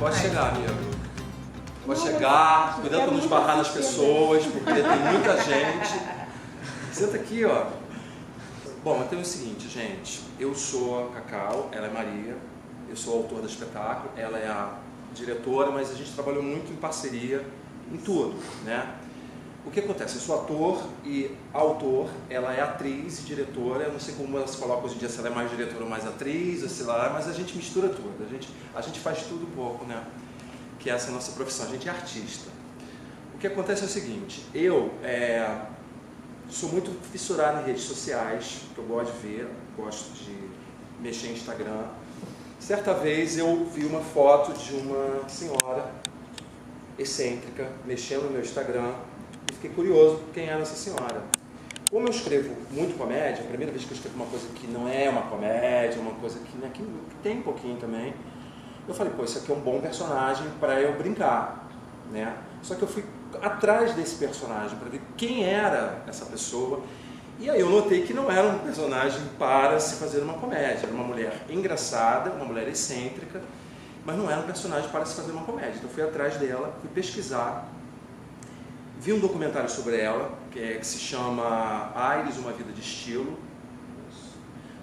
Pode chegar, amigo. Pode chegar, cuidado para não esbarrar nas pessoas, porque tem muita gente. Senta aqui, ó. Bom, então é o seguinte, gente. Eu sou a Cacau, ela é Maria. Eu sou o autor do espetáculo, ela é a diretora, mas a gente trabalhou muito em parceria em tudo, né? O que acontece? Eu sou ator e autor, ela é atriz e diretora. Eu não sei como ela se coloca hoje em dia, se ela é mais diretora ou mais atriz, ou sei lá, mas a gente mistura tudo. A gente faz tudo um pouco, né? Que essa é a nossa profissão, a gente é artista. O que acontece é o seguinte, eu sou muito fissurado em redes sociais, que eu gosto de ver, gosto de mexer em Instagram. Certa vez eu vi uma foto de uma senhora excêntrica mexendo no meu Instagram e fiquei curioso quem era essa senhora. Como eu escrevo muito comédia, a primeira vez que eu escrevo uma coisa que não é uma comédia, uma coisa que tem um pouquinho também, eu falei, pô, isso aqui é um bom personagem para eu brincar, né? Só que eu fui atrás desse personagem para ver quem era essa pessoa. E aí eu notei que não era um personagem para se fazer uma comédia. Era uma mulher engraçada, uma mulher excêntrica, mas não era um personagem para se fazer uma comédia. Então eu fui atrás dela, fui pesquisar, vi um documentário sobre ela, que se chama Aires, Uma Vida de Estilo.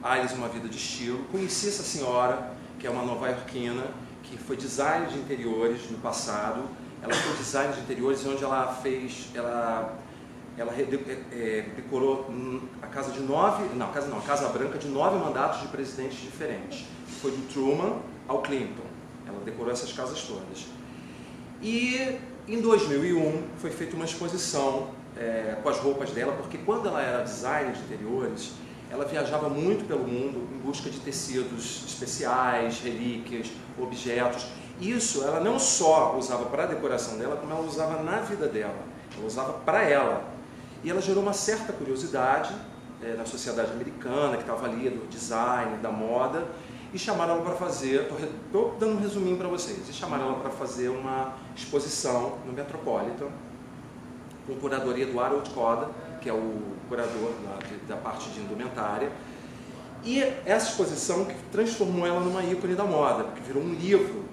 Aires, Uma Vida de Estilo. Conheci essa senhora, que é uma nova-iorquina, que foi designer de interiores no passado. Ela foi designer de interiores, onde ela fez, ela decorou a casa de a Casa Branca de 9 mandatos de presidentes diferentes. Foi do Truman ao Clinton. Ela decorou essas casas todas. E em 2001 foi feita uma exposição com as roupas dela, porque quando ela era designer de interiores, ela viajava muito pelo mundo em busca de tecidos especiais, relíquias, objetos. Isso ela não só usava para a decoração dela, como ela usava na vida dela. Ela usava para ela. E ela gerou uma certa curiosidade na sociedade americana, que estava ali, do design, da moda, e chamaram ela para fazer, estou dando um resuminho para vocês, e chamaram ela para fazer uma exposição no Metropolitan, com curadoria do Harold Coda, que é o curador da parte de indumentária. E essa exposição que transformou ela numa ícone da moda, porque virou um livro.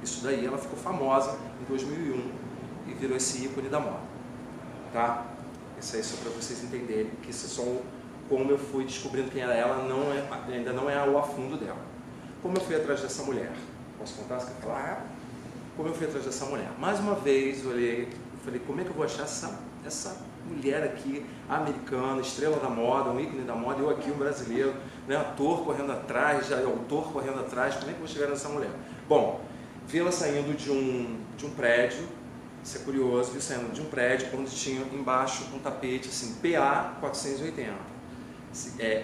Isso daí, ela ficou famosa em 2001 e virou esse ícone da moda. Tá? Isso aí só para vocês entenderem que isso é só como eu fui descobrindo quem era ela, ainda não é o a fundo dela. Como eu fui atrás dessa mulher? Posso contar? Você quer falar? Como eu fui atrás dessa mulher? Mais uma vez, eu olhei e falei, como é que eu vou achar essa mulher aqui, americana, estrela da moda, um ícone da moda, eu aqui, um brasileiro, né, ator correndo atrás, autor correndo atrás, como é que eu vou chegar nessa mulher? Bom, vi ela saindo de um prédio, isso é curioso, vi saindo de um prédio onde tinha embaixo um tapete assim, PA 480,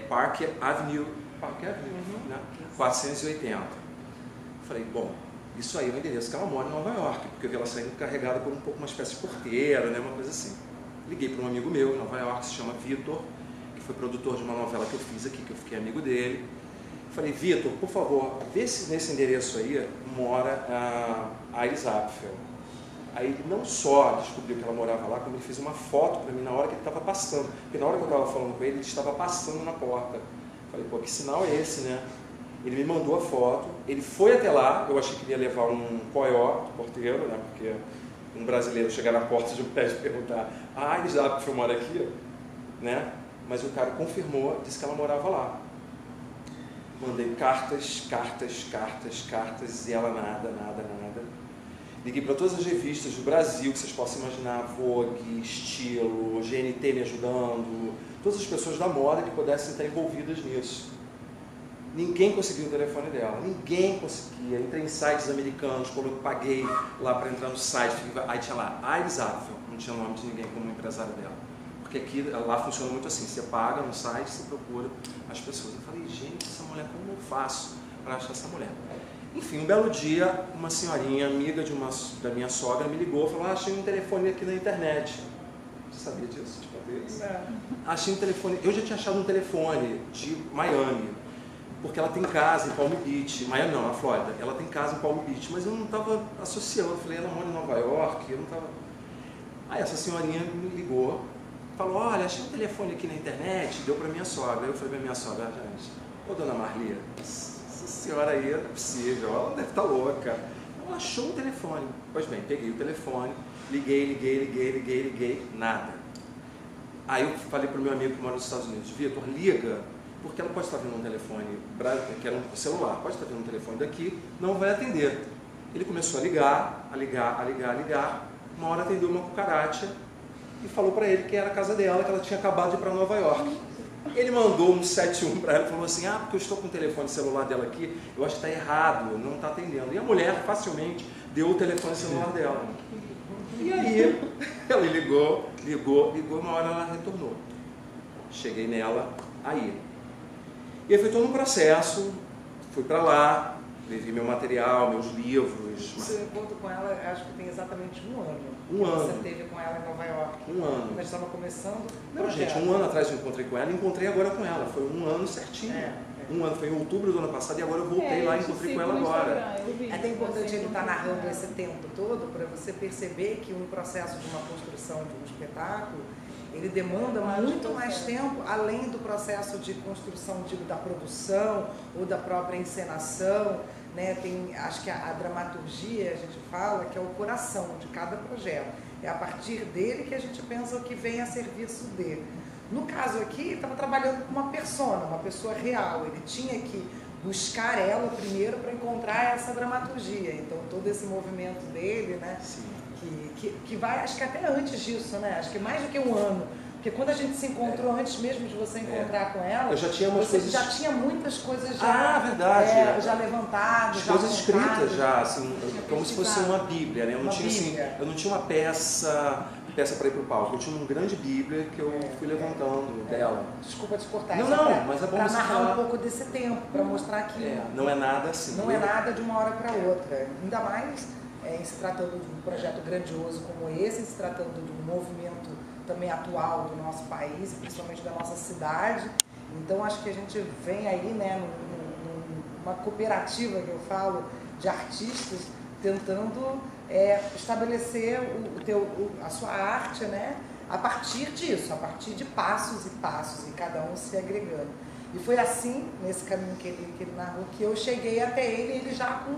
Park Avenue, né? 480. Falei, bom, isso aí é o endereço que ela mora em Nova York, porque eu vi ela saindo carregada por uma espécie de porteira, né, uma coisa assim. Liguei para um amigo meu em Nova York, se chama Vitor, que foi produtor de uma novela que eu fiz aqui, que eu fiquei amigo dele. Falei, Vitor, por favor, vê se nesse endereço aí mora a Iris Apfel. Aí ele não só descobriu que ela morava lá, como ele fez uma foto para mim na hora que ele estava passando. Porque na hora que eu estava falando com ele, ele estava passando na porta. Falei, pô, que sinal é esse, né? Ele me mandou a foto, ele foi até lá, eu achei que ele ia levar um coió do porteiro, né? Porque um brasileiro chegar na porta de um prédio e perguntar, ah, Iris Apfel mora aqui, né? Mas o cara confirmou, disse que ela morava lá. Mandei cartas e ela nada. Liguei para todas as revistas do Brasil que vocês possam imaginar, Vogue, Estilo, GNT me ajudando, todas as pessoas da moda que pudessem estar envolvidas nisso. Ninguém conseguiu o telefone dela, ninguém conseguia. Entrei em sites americanos, paguei lá para entrar no site, aí tinha lá, Iris Apfel, não tinha o nome de ninguém como empresário dela. Porque aqui, lá funciona muito assim, você paga no site, você procura as pessoas. Eu falei, gente, essa mulher, como eu faço para achar essa mulher? Enfim, um belo dia, uma senhorinha, amiga da minha sogra, me ligou e falou, achei um telefone aqui na internet. Você sabia disso? Tipo, achei um telefone, eu já tinha achado um telefone de Miami, porque ela tem casa em Palm Beach, Miami não, na Flórida, ela tem casa em Palm Beach, mas eu não estava associando, eu falei, ela mora em Nova York, eu não estava... Aí essa senhorinha me ligou, falou, olha, achei um telefone aqui na internet, deu para minha sogra. Eu falei para minha sogra, gente, ô dona Marli, você senhora aí não é possível, ela deve estar louca. Ela achou o telefone. Pois bem, peguei o telefone, liguei, nada. Aí eu falei para o meu amigo que mora nos Estados Unidos, Vitor, liga, porque ela pode estar vendo um telefone, que era um celular, pode estar vendo um telefone daqui, não vai atender. Ele começou a ligar, uma hora atendeu uma cucaracha e falou para ele que era a casa dela, que ela tinha acabado de ir para Nova York. Ele mandou um 71 para ela e falou assim, porque eu estou com o telefone celular dela aqui, eu acho que está errado, não está atendendo. E a mulher facilmente deu o telefone celular dela. E aí, ela ligou, uma hora ela retornou. Cheguei nela, aí. E aí foi todo um processo, fui para lá, levei meu material, meus livros. O seu encontro com ela, acho que tem exatamente um ano. Você teve com ela em Nova York. Um ano. Nós estávamos começando. Não, gente, um ano atrás eu encontrei com ela e encontrei agora com ela. Foi um ano certinho. Um ano, foi em outubro do ano passado e agora eu voltei lá e encontrei com ela agora. É até importante ele estar narrando esse tempo todo para você perceber que um processo de uma construção de um espetáculo, ele demanda muito mais tempo, além do processo de construção, digo, da produção ou da própria encenação, né? Acho que a dramaturgia, a gente fala, que é o coração de cada projeto. É a partir dele que a gente pensa o que vem a serviço dele. No caso aqui, estava trabalhando com uma persona, uma pessoa real. Ele tinha que buscar ela primeiro para encontrar essa dramaturgia. Então, todo esse movimento dele, né? Que vai, acho que até antes disso, né? Acho que mais do que um ano. Porque quando a gente se encontrou, antes mesmo de você encontrar com ela, eu já tinha já tinha muitas coisas já, verdade. Já levantadas, já coisas escritas já, assim, como se fosse uma bíblia, né? Eu não tinha uma peça para ir para o palco, eu tinha uma grande bíblia que eu fui levantando dela. Desculpa te cortar, mas é bom para você narrar falar um pouco desse tempo, para mostrar que não é nada assim. Não é nada de uma hora para outra, ainda mais em se tratando de um projeto grandioso como esse, em se tratando de um movimento também atual do nosso país, principalmente da nossa cidade. Então acho que a gente vem aí, né, numa cooperativa que eu falo de artistas tentando estabelecer a sua arte, né, a partir disso, a partir de passos e passos, e cada um se agregando. E foi assim, nesse caminho que ele narrou, que eu cheguei até ele já com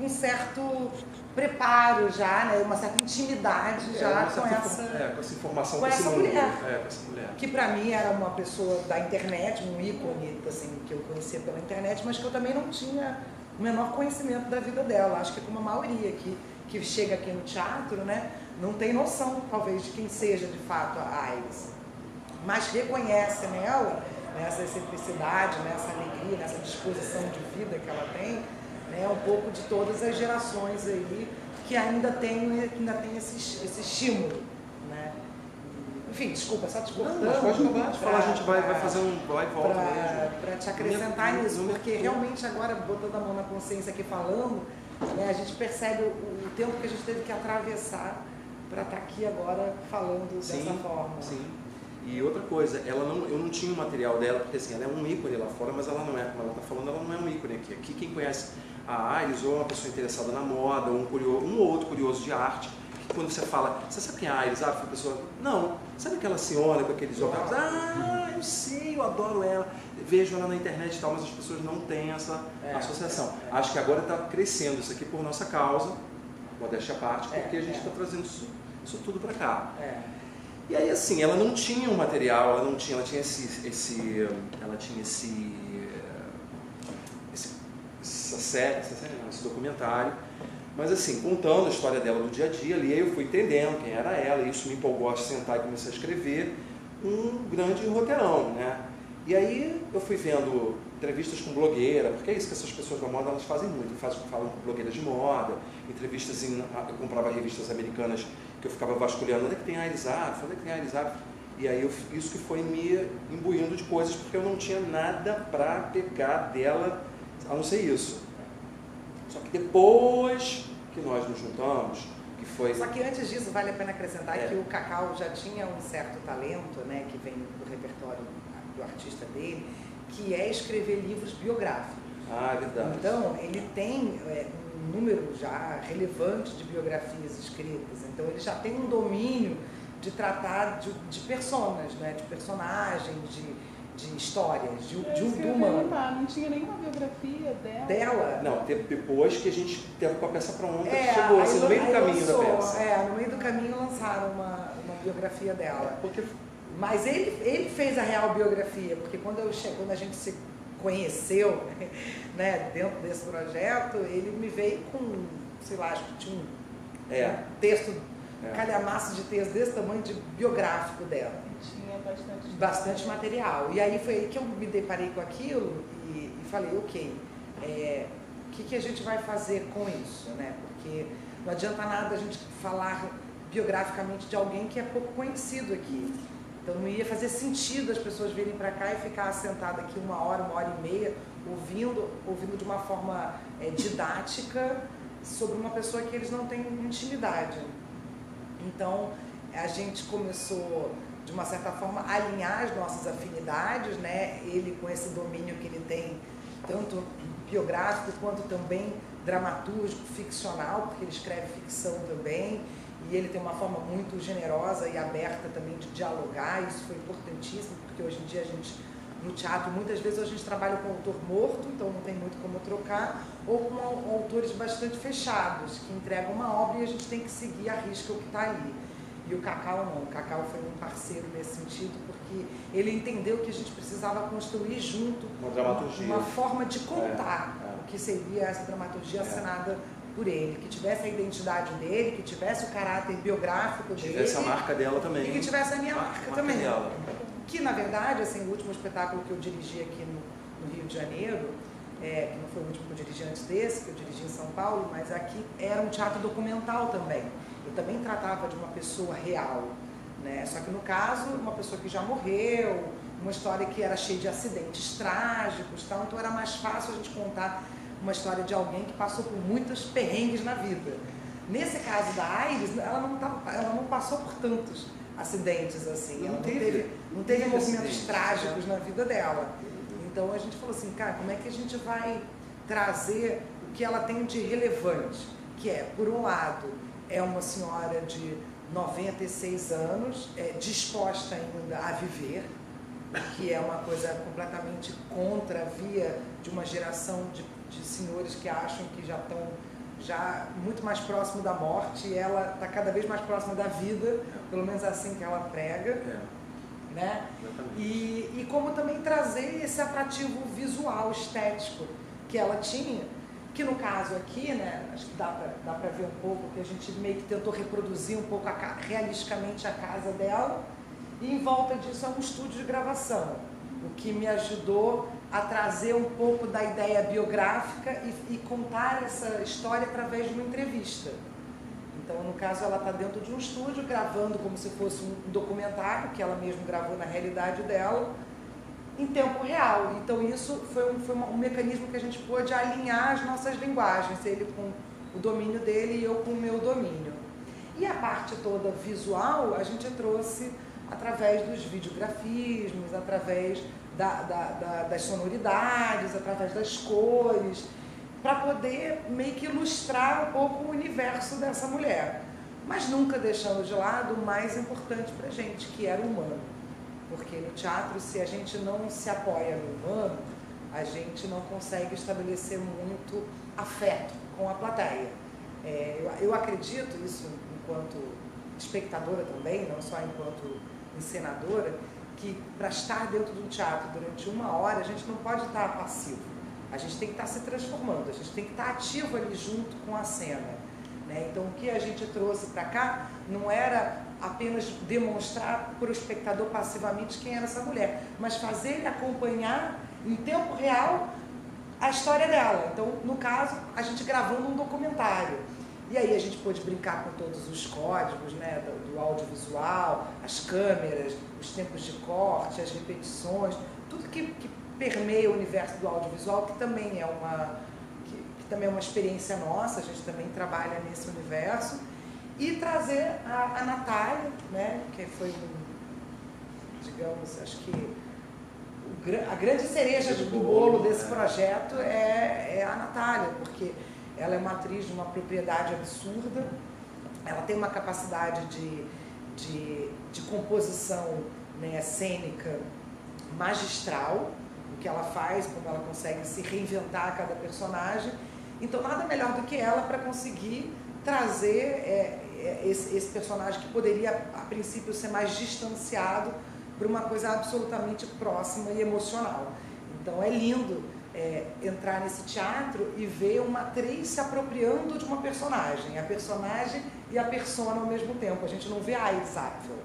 um certo preparo, já, né, uma certa intimidade já com essa informação, com essa mulher. Com essa mulher. Que para mim era uma pessoa da internet, um ícone assim, que eu conhecia pela internet, mas que eu também não tinha o menor conhecimento da vida dela. Acho que como a maioria que chega aqui no teatro, né, não tem noção, talvez, de quem seja de fato a Aires. Mas reconhece nela, nessa excentricidade, nessa alegria, nessa disposição de vida que ela tem, né, um pouco de todas as gerações aí que ainda tem esse estímulo, né? Enfim, desculpa, só te cortando. Não, pode acabar de falar, a gente vai fazer um vai e volta mesmo. Para te acrescentar nisso, porque realmente agora, botando a mão na consciência aqui falando, né, a gente percebe o tempo que a gente teve que atravessar para estar aqui agora falando dessa forma. Sim. E outra coisa, eu não tinha o material dela, porque assim, ela é um ícone lá fora, mas ela não é, como ela está falando, ela não é um ícone aqui. Aqui quem conhece a Aires, ou é uma pessoa interessada na moda, ou um ou outro curioso de arte, que quando você fala, você sabe quem é a Aires? Foi a pessoa, não, sabe aquela senhora com aqueles óculos? Eu sei, eu adoro ela, vejo ela na internet e tal, mas as pessoas não têm essa associação. Acho que agora está crescendo isso aqui por nossa causa, modéstia à parte, porque a gente está trazendo isso tudo para cá. E aí assim, ela não tinha um material, ela tinha esse documentário, mas assim, contando a história dela do dia a dia ali, eu fui entendendo quem era ela, e isso me empolgou a sentar e começar a escrever um grande roteirão, né? E aí eu fui vendo entrevistas com blogueira, porque é isso que essas pessoas da moda elas fazem muito, falam com blogueiras de moda, entrevistas eu comprava revistas americanas que eu ficava vasculhando, onde é que tem a Aires Arf, onde é que tem a Aires Arf? E aí isso que foi me imbuindo de coisas, porque eu não tinha nada para pegar dela, a não ser isso. Só que depois que nós nos juntamos, que foi... Só que antes disso, vale a pena acrescentar que o Cacau já tinha um certo talento, né, que vem do repertório do artista dele, que é escrever livros biográficos. É verdade. Então, ele tem um número já relevante de biografias escritas, então ele já tem um domínio de tratar de personas, né, de personagens, de histórias, do eu humano. Não tinha nenhuma biografia dela? Dela? Não, depois que a gente teve com a peça pronta, chegou assim, no meio do caminho da peça. No meio do caminho lançaram uma biografia dela. Porque... Mas ele fez a real biografia, porque quando a gente se conheceu, né, dentro desse projeto, ele me veio com, sei lá, acho que tinha um texto, calhamaço de texto desse tamanho, de biográfico dela. Tinha bastante material. E aí foi aí que eu me deparei com aquilo e falei, ok, o que a gente vai fazer com isso, né? Porque não adianta nada a gente falar biograficamente de alguém que é pouco conhecido aqui. Então não ia fazer sentido as pessoas virem para cá e ficar sentado aqui uma hora e meia, ouvindo de uma forma didática sobre uma pessoa que eles não têm intimidade. Então a gente começou, de uma certa forma, a alinhar as nossas afinidades, né? Ele com esse domínio que ele tem, tanto biográfico quanto também dramatúrgico, ficcional, porque ele escreve ficção também. E ele tem uma forma muito generosa e aberta também de dialogar, isso foi importantíssimo, porque hoje em dia a gente, no teatro, muitas vezes a gente trabalha com autor morto, então não tem muito como trocar, ou com autores bastante fechados, que entregam uma obra e a gente tem que seguir a risca o que está ali. E o Cacau não, o Cacau foi um parceiro nesse sentido, porque ele entendeu que a gente precisava construir junto uma forma de contar o que seria essa dramaturgia assinada por ele, que tivesse a identidade dele, que tivesse o caráter biográfico dele. Que tivesse a marca dela também. E que tivesse a minha marca também. Dela. Que, na verdade, assim, o último espetáculo que eu dirigi aqui no Rio de Janeiro, que não foi o último que eu dirigi antes desse, que eu dirigi em São Paulo, mas aqui era um teatro documental também. Eu também tratava de uma pessoa real, né? Só que, no caso, uma pessoa que já morreu, uma história que era cheia de acidentes trágicos, tal, então era mais fácil a gente contar uma história de alguém que passou por muitos perrengues na vida. Nesse caso da Aires, ela não passou por tantos acidentes assim, ela não teve movimentos trágicos na vida dela. Então a gente falou assim, cara, como é que a gente vai trazer o que ela tem de relevante? Que é, por um lado, é uma senhora de 96 anos, disposta ainda a viver, que é uma coisa completamente contra a via de uma geração de senhores que acham que já estão muito mais próximo da morte, e ela está cada vez mais próxima da vida, pelo menos assim que ela prega, né? E como também trazer esse atrativo visual, estético que ela tinha, que no caso aqui, né, acho que dá para ver um pouco, que a gente meio que tentou reproduzir um pouco realisticamente a casa dela, e em volta disso é um estúdio de gravação, o que me ajudou a trazer um pouco da ideia biográfica e contar essa história através de uma entrevista. Então, no caso, ela está dentro de um estúdio, gravando como se fosse um documentário, que ela mesma gravou na realidade dela, em tempo real. Então, isso foi um mecanismo que a gente pôde alinhar as nossas linguagens, ele com o domínio dele e eu com o meu domínio. E a parte toda visual, a gente trouxe através dos videografismos, através das sonoridades, através das cores, para poder meio que ilustrar um pouco o universo dessa mulher. Mas nunca deixando de lado o mais importante para a gente, que era o humano. Porque no teatro, se a gente não se apoia no humano, a gente não consegue estabelecer muito afeto com a plateia. Eu acredito, isso enquanto espectadora também, não só enquanto encenadora, que para estar dentro de um teatro durante uma hora, a gente não pode estar passivo. A gente tem que estar se transformando, a gente tem que estar ativo ali junto com a cena, né? Então, o que a gente trouxe para cá não era apenas demonstrar para o espectador passivamente quem era essa mulher, mas fazer ele acompanhar em tempo real a história dela. Então, no caso, a gente gravando um documentário. E aí a gente pôde brincar com todos os códigos, né, do audiovisual, as câmeras, os tempos de corte, as repetições, tudo que permeia o universo do audiovisual, que também é uma experiência nossa, a gente também trabalha nesse universo, e trazer a Natália, né, que foi, digamos, acho que a grande cereja do bolo desse projeto é a Natália, porque ela é uma atriz de uma propriedade absurda, ela tem uma capacidade de composição, né, cênica magistral, o que ela faz, como ela consegue se reinventar a cada personagem. Então nada melhor do que ela para conseguir trazer esse personagem que poderia a princípio ser mais distanciado para uma coisa absolutamente próxima e emocional. Então é lindo entrar nesse teatro e ver uma atriz se apropriando de uma personagem, a personagem e a persona ao mesmo tempo. A gente não vê a Iris Apfel.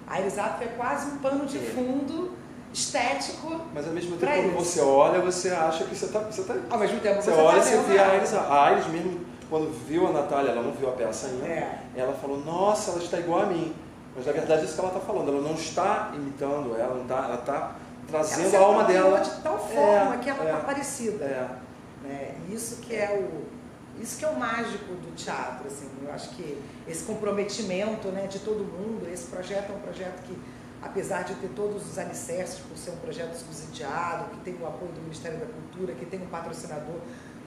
A Iris Apfel é quase um pano de fundo estético. Mas ao mesmo tempo, quando você olha, você acha que você está... Ao mesmo tempo, você olha e você vê a Iris mesmo, quando viu a Natália, ela não viu a peça ainda, ela falou, nossa, ela está igual a mim. Mas na verdade é isso que ela está falando, ela não está imitando ela, ela está trazendo a alma dela. De tal forma que ela está parecida. Né? Isso que é o mágico do teatro. Assim. Eu acho que esse comprometimento, né, de todo mundo, esse projeto é um projeto que, apesar de ter todos os alicerces, por ser um projeto subsidiado, que tem o apoio do Ministério da Cultura, que tem um patrocinador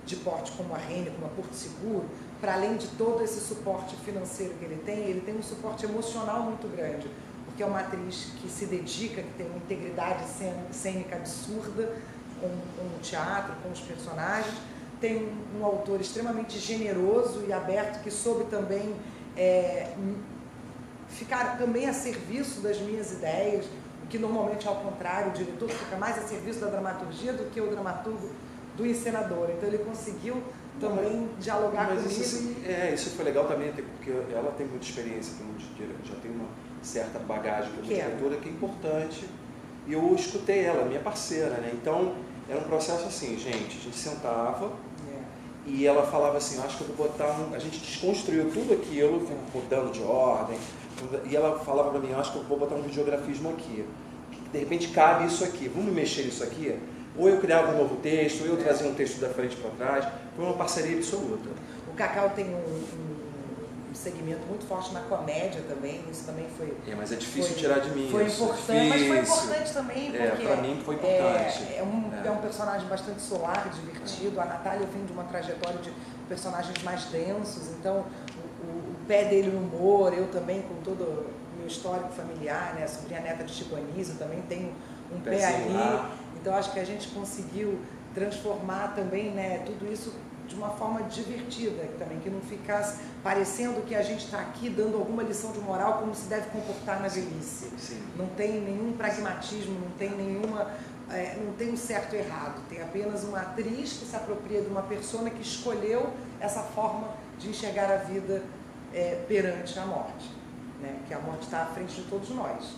de porte como a Renner, como a Porto Seguro, para além de todo esse suporte financeiro que ele tem um suporte emocional muito grande, porque é uma atriz que se dedica, que tem uma integridade cênica absurda com o teatro, com os personagens, tem um autor extremamente generoso e aberto, que soube também ficar também a serviço das minhas ideias, o que normalmente é ao contrário, o diretor fica mais a serviço da dramaturgia do que o dramaturgo do encenador. Então ele conseguiu também dialogar comigo. Isso foi legal também, porque ela tem muita experiência, já tem uma certa bagagem como diretora, que é importante. E eu escutei ela, minha parceira, né? Então era um processo assim, a gente sentava e ela falava assim, acho que eu vou botar a gente desconstruiu tudo aquilo, mudando de ordem, e ela falava para mim, acho que eu vou botar um videografismo aqui, que de repente cabe isso aqui, vamos mexer isso aqui? Ou eu criava um novo texto, ou eu trazia um texto da frente para trás. Foi uma parceria absoluta. O Cacau tem um segmento muito forte na comédia também, isso também foi... mas é difícil tirar de mim. Foi importante, mas foi importante também, porque... para mim foi importante. É um personagem bastante solar, divertido. A Natália vem de uma trajetória de personagens mais densos, então o pé dele no humor, eu também, com todo o meu histórico familiar, né? A sobrinha neta de Chico Anísio, também tenho um pé ali. Então acho que a gente conseguiu transformar também, né, tudo isso de uma forma divertida também, que não ficasse parecendo que a gente está aqui dando alguma lição de moral como se deve comportar na velhice. Sim. Não tem nenhum pragmatismo, não tem não tem um certo e errado, tem apenas uma atriz que se apropria de uma persona que escolheu essa forma de enxergar a vida perante a morte, né? Que a morte está à frente de todos nós.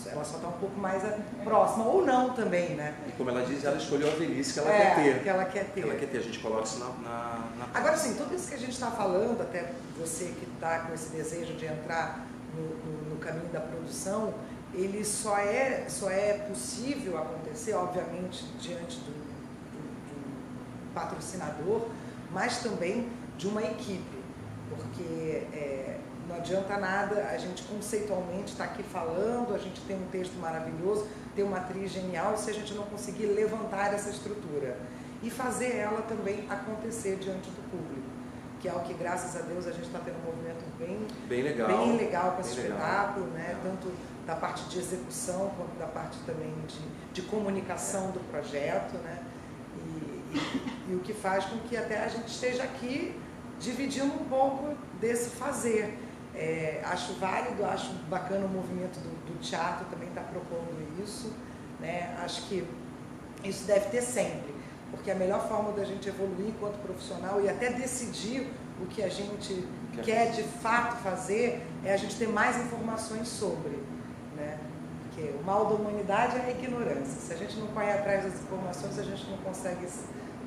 Ela só está um pouco mais próxima, ou não também, né? E como ela diz, ela escolheu a velhice que ela quer ter. Que ela quer ter. Ela quer ter, a gente coloca isso na... Agora sim, tudo isso que a gente está falando, até você que está com esse desejo de entrar no caminho da produção, ele só é possível acontecer, obviamente, diante de um patrocinador, mas também de uma equipe, porque não adianta nada a gente conceitualmente estar aqui falando, a gente tem um texto maravilhoso, tem uma atriz genial, se a gente não conseguir levantar essa estrutura e fazer ela também acontecer diante do público, que é o que, graças a Deus, a gente está tendo um movimento bem legal com esse espetáculo, né? Tanto da parte de execução quanto da parte também de comunicação do projeto, né? E o que faz com que até a gente esteja aqui dividindo um pouco desse fazer. Acho válido, acho bacana o movimento do teatro também está propondo isso, né? Acho que isso deve ter sempre, porque a melhor forma da gente evoluir enquanto profissional e até decidir o que a gente quer de fato fazer é a gente ter mais informações sobre, né? Porque o mal da humanidade é a ignorância. Se a gente não corre atrás das informações, a gente não consegue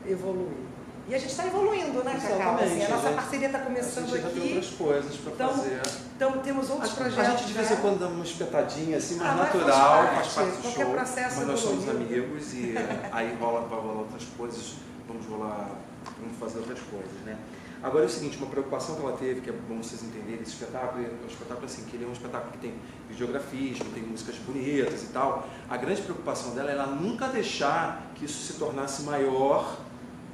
evoluir. E a gente está evoluindo, né, Cacau? Assim, a nossa parceria está começando aqui. A gente já tem outras coisas para fazer. Então temos outros projetos. A gente de vez em quando dá uma espetadinha assim, mais natural, faz parte do show. Processo mas nós somos amigos e aí vai rolar outras coisas, vamos fazer outras coisas, né? Agora é o seguinte, uma preocupação que ela teve, que é bom vocês entenderem, esse espetáculo, é um espetáculo assim, que ele é um espetáculo que tem videografismo, tem músicas bonitas e tal. A grande preocupação dela é ela nunca deixar que isso se tornasse maior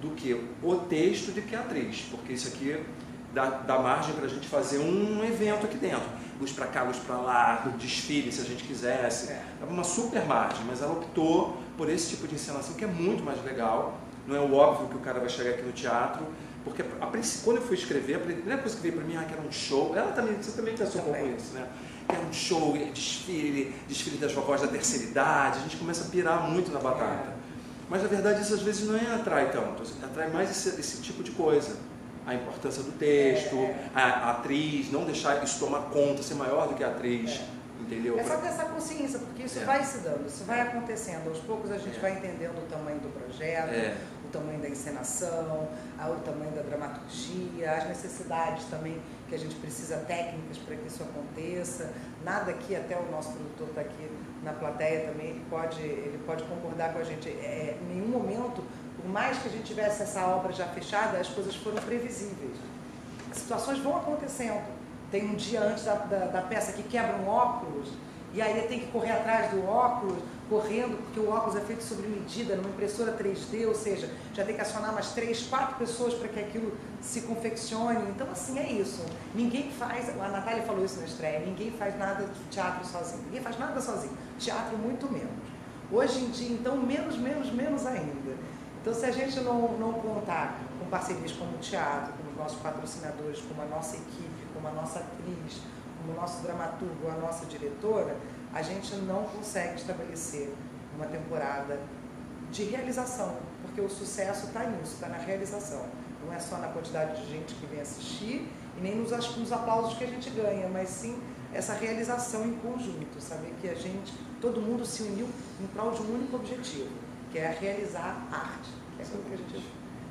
do que o texto de que a atriz, porque isso aqui dá margem para a gente fazer um evento aqui dentro. luz para cá, luz para lá, desfile se a gente quisesse. Dava uma super margem, mas ela optou por esse tipo de encenação que é muito mais legal. Não é o óbvio que o cara vai chegar aqui no teatro, porque quando eu fui escrever, a primeira coisa que veio para mim que era um show. Você também pensou com isso, né? Que era um show, desfile das vovós da terceira idade, a gente começa a pirar muito na batata. Mas na verdade isso às vezes não atrai tanto, atrai mais esse tipo de coisa. A importância do texto, a atriz, não deixar isso tomar conta, ser maior do que a atriz, entendeu? É só ter essa consciência, porque isso vai se dando, isso vai acontecendo. Aos poucos a gente vai entendendo o tamanho do projeto, o tamanho da encenação, o tamanho da dramaturgia, as necessidades também que a gente precisa, técnicas para que isso aconteça. Nada aqui, até o nosso produtor está aqui na plateia também, ele pode concordar com a gente. Em nenhum momento, por mais que a gente tivesse essa obra já fechada, as coisas foram previsíveis. As situações vão acontecendo. Tem um dia antes da peça que quebra um óculos, e aí ele tem que correr atrás do óculos, correndo, porque o óculos é feito sobre medida, numa impressora 3D, ou seja, já tem que acionar umas 3, 4 pessoas para que aquilo se confeccione. Então, assim, é isso. Ninguém faz, a Natália falou isso na estreia, ninguém faz nada de teatro sozinho. Ninguém faz nada sozinho. Teatro, muito menos. Hoje em dia, então, menos ainda. Então, se a gente não contar com parcerias como o teatro, como os nossos patrocinadores, como a nossa equipe, como a nossa atriz, como o nosso dramaturgo, a nossa diretora, a gente não consegue estabelecer uma temporada de realização, porque o sucesso está nisso, está na realização. Não é só na quantidade de gente que vem assistir e nem nos aplausos que a gente ganha, mas sim essa realização em conjunto, saber que todo mundo se uniu em prol de um único objetivo, que é realizar arte, que é aquilo que a gente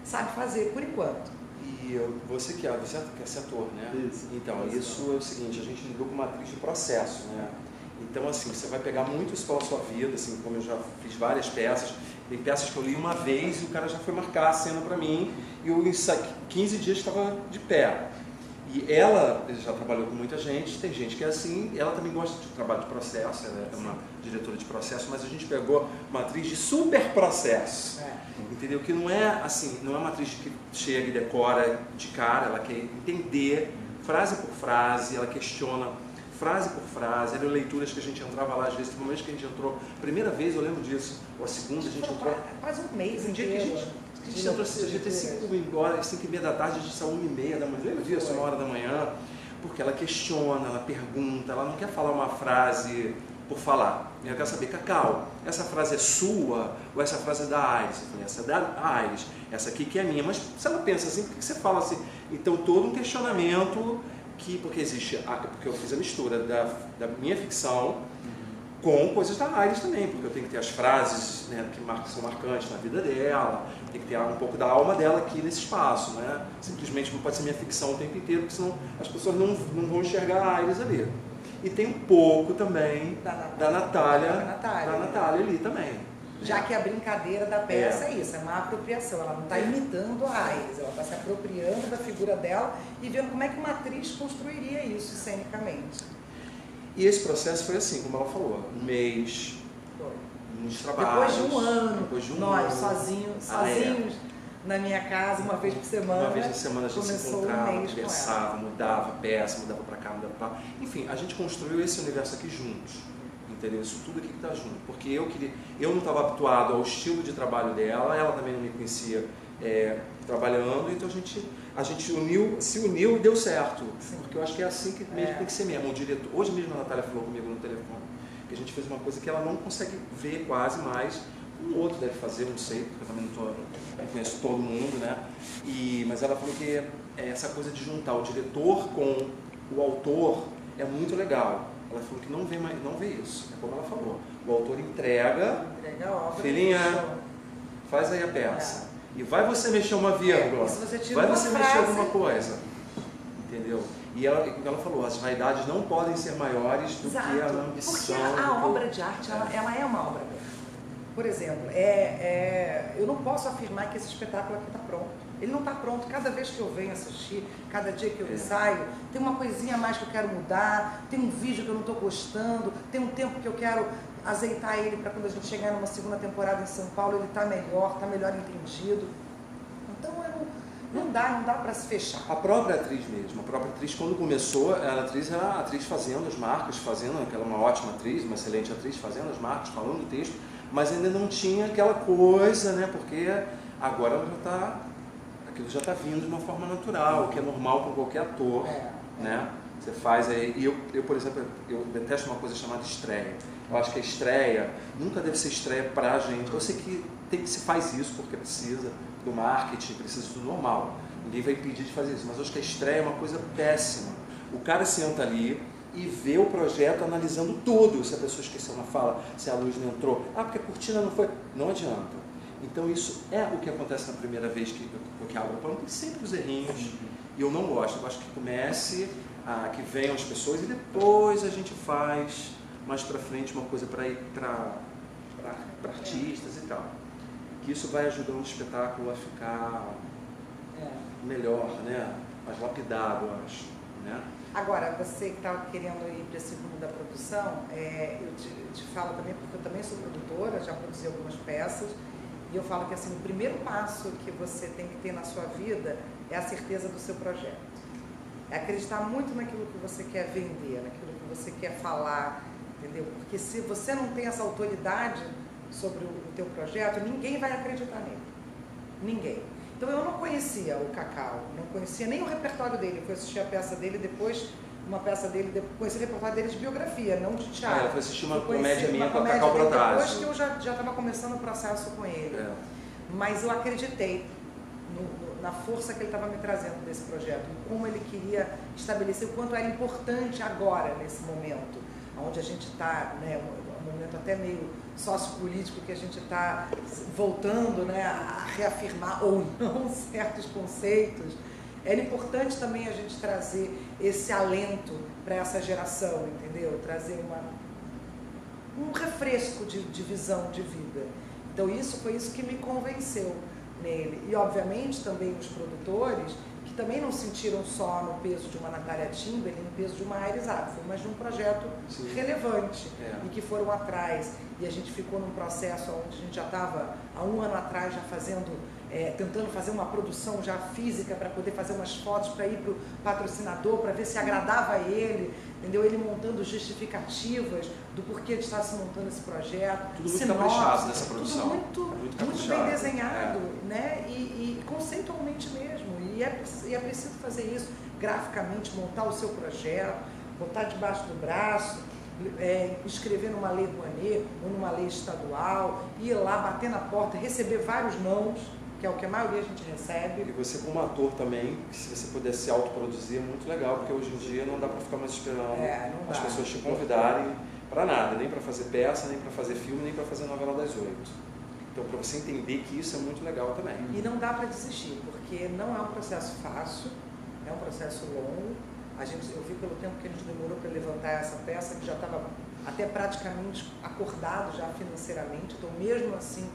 sabe fazer por enquanto. E você quer ser ator, né? Isso. Então, isso é o seguinte, a gente lidou com uma atriz de processo, né? Então, assim, você vai pegar muito isso pela sua vida, assim, como eu já fiz várias peças, tem peças que eu li uma vez e o cara já foi marcar a cena pra mim e eu em 15 dias estava de pé. E ela já trabalhou com muita gente, tem gente que é assim, ela também gosta de trabalho de processo, ela é uma diretora de processo, mas a gente pegou uma atriz de super processo, entendeu? Que não é assim, não é uma atriz que chega e decora de cara, ela quer entender frase por frase, ela questiona frase por frase, eram leituras que a gente entrava lá, às vezes, no momento que a gente entrou, primeira vez eu lembro disso, ou a segunda a gente entrou... Quase um mês inteiro. A gente entrou, a gente tem 5h da tarde, a gente saiu 1h30 da manhã, lembra disso, 1h da manhã, porque ela questiona, ela pergunta, ela não quer falar uma frase por falar, ela quer saber, Cacau, essa frase é sua ou essa frase é da Aires? Eu falei, essa é da Aires, essa aqui que é minha, mas se ela pensa assim, por que você fala assim? Então todo um questionamento... porque porque eu fiz a mistura da minha ficção com coisas da Aires também, porque eu tenho que ter as frases, né, que são marcantes na vida dela, tem que ter um pouco da alma dela aqui nesse espaço, né? Simplesmente não pode ser minha ficção o tempo inteiro, porque senão as pessoas não vão enxergar a Aires ali. E tem um pouco também da Natália ali também. Já que a brincadeira da peça é isso, é uma apropriação, ela não está imitando a Aires, ela está se apropriando da figura dela e vendo como é que uma atriz construiria isso cenicamente. E esse processo foi assim, como ela falou, um mês, muitos trabalhos. Depois de um ano, nós sozinhos na minha casa, uma vez por semana. Uma vez por semana a gente se encontrava, conversava, mudava peça, mudava para cá, mudava para lá. Enfim, a gente construiu esse universo aqui juntos. Entendeu? Isso tudo aqui que está junto, porque eu não estava habituado ao estilo de trabalho dela, ela também não me conhecia trabalhando, então a gente se uniu e deu certo. Sim. Porque eu acho que é assim que mesmo tem que ser mesmo. O diretor, hoje mesmo a Natália falou comigo no telefone que a gente fez uma coisa que ela não consegue ver quase mais, um outro deve fazer, eu não sei, porque eu também não conheço todo mundo, né? Mas ela falou que essa coisa de juntar o diretor com o autor é muito legal. Ela falou que não vê isso, é como ela falou. O autor entrega a obra, filhinha, faz aí a peça. E vai você mexer uma vírgula, vai você mexer alguma coisa. Entendeu? E ela falou, as vaidades não podem ser maiores do que a ambição. Porque a obra de arte, ela é uma obra bela. Por exemplo, eu não posso afirmar que esse espetáculo aqui está pronto. Ele não está pronto. Cada vez que eu venho assistir, cada dia que eu ensaio, tem uma coisinha a mais que eu quero mudar, tem um vídeo que eu não estou gostando, tem um tempo que eu quero azeitar ele para quando a gente chegar numa segunda temporada em São Paulo, ele está melhor entendido. Então Não dá para se fechar. A própria atriz mesmo, a própria atriz, quando começou, a atriz era a atriz fazendo as marcas, ela é uma ótima atriz, uma excelente atriz, fazendo as marcas, falando o texto, mas ainda não tinha aquela coisa, né? Porque agora ela aquilo já está vindo de uma forma natural, o que é normal com qualquer ator, né? Você faz aí, e eu, por exemplo, eu detesto uma coisa chamada estreia. Eu acho que a estreia nunca deve ser estreia pra gente. Eu sei que se faz isso porque precisa do marketing, precisa do normal. Ninguém vai impedir de fazer isso, mas eu acho que a estreia é uma coisa péssima. O cara senta ali e vê o projeto analisando tudo. Se a pessoa esqueceu uma fala, se a luz não entrou, porque a cortina não foi. Não adianta. Então isso é o que acontece na primeira vez que abre o plano. Tem sempre os errinhos. E eu não gosto. Eu acho que comece, que venham as pessoas e depois a gente faz mais pra frente uma coisa para ir para artistas e tal. Que isso vai ajudando o espetáculo a ficar melhor, né? Mais lapidado, eu acho, né? Agora, você que estava querendo ir para esse mundo da produção, eu te falo também, porque eu também sou produtora, já produzi algumas peças, e eu falo que assim, o primeiro passo que você tem que ter na sua vida é a certeza do seu projeto. É acreditar muito naquilo que você quer vender, naquilo que você quer falar, entendeu? Porque se você não tem essa autoridade sobre o teu projeto, ninguém vai acreditar nele. Ninguém. Então eu não conhecia o Cacau, não conhecia nem o repertório dele. Fui assistir a peça dele depois, conheci o repertório dele de biografia, não de teatro. Ela foi assistir uma comédia minha com o Cacau Protásio. Depois que eu já estava começando o processo com ele. Mas eu acreditei na força que ele estava me trazendo desse projeto, como ele queria estabelecer o quanto era importante agora, nesse momento, onde a gente está, né, um momento até meio sociopolítico, que a gente está voltando, né, a reafirmar ou não certos conceitos. Era importante também a gente trazer esse alento para essa geração, entendeu? Trazer um refresco de visão de vida. Então foi isso que me convenceu nele. E obviamente também os produtores, que também não sentiram só no peso de uma Natália Timberlake, no peso de uma Iris Apfel, mas de um projeto relevante, e que foram atrás. E a gente ficou num processo onde a gente já estava há um ano atrás já tentando fazer uma produção já física para poder fazer umas fotos para ir para o patrocinador, para ver se agradava a ele, entendeu? Ele montando justificativas do porquê de estar se montando esse projeto. Tudo muito caprichado nessa produção. Tudo muito bem desenhado, né? E conceitualmente mesmo. E é preciso fazer isso graficamente, montar o seu projeto, botar debaixo do braço, escrever numa lei Rouanet ou numa lei estadual, ir lá, bater na porta, receber vários nãos, que é o que a maioria a gente recebe. E você como ator também, se você puder se autoproduzir, é muito legal, porque hoje em dia não dá para ficar mais esperando as pessoas te convidarem para nada, nem para fazer peça, nem para fazer filme, nem para fazer novela das 8. Então, para você entender que isso é muito legal também. E não dá para desistir, porque não é um processo fácil, é um processo longo. Eu vi pelo tempo que a gente demorou para levantar essa peça, que já estava até praticamente acordado já financeiramente, então mesmo assim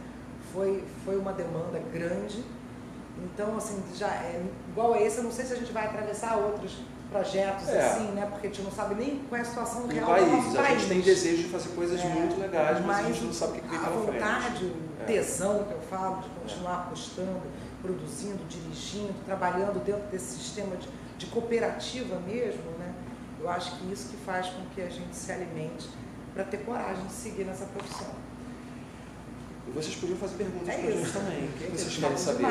foi uma demanda grande. Então, assim, já igual a esse, eu não sei se a gente vai atravessar outros projetos assim, né? Porque a gente não sabe nem qual é a situação real do nosso país. A gente tem desejo de fazer coisas muito legais, mas a gente não sabe o que vem pela frente. A vontade, o tesão que eu falo, de continuar apostando, produzindo, dirigindo, trabalhando dentro desse sistema de cooperativa mesmo, né? Eu acho que isso que faz com que a gente se alimente para ter coragem de seguir nessa profissão. E vocês podiam fazer perguntas para a gente também. O que vocês querem saber?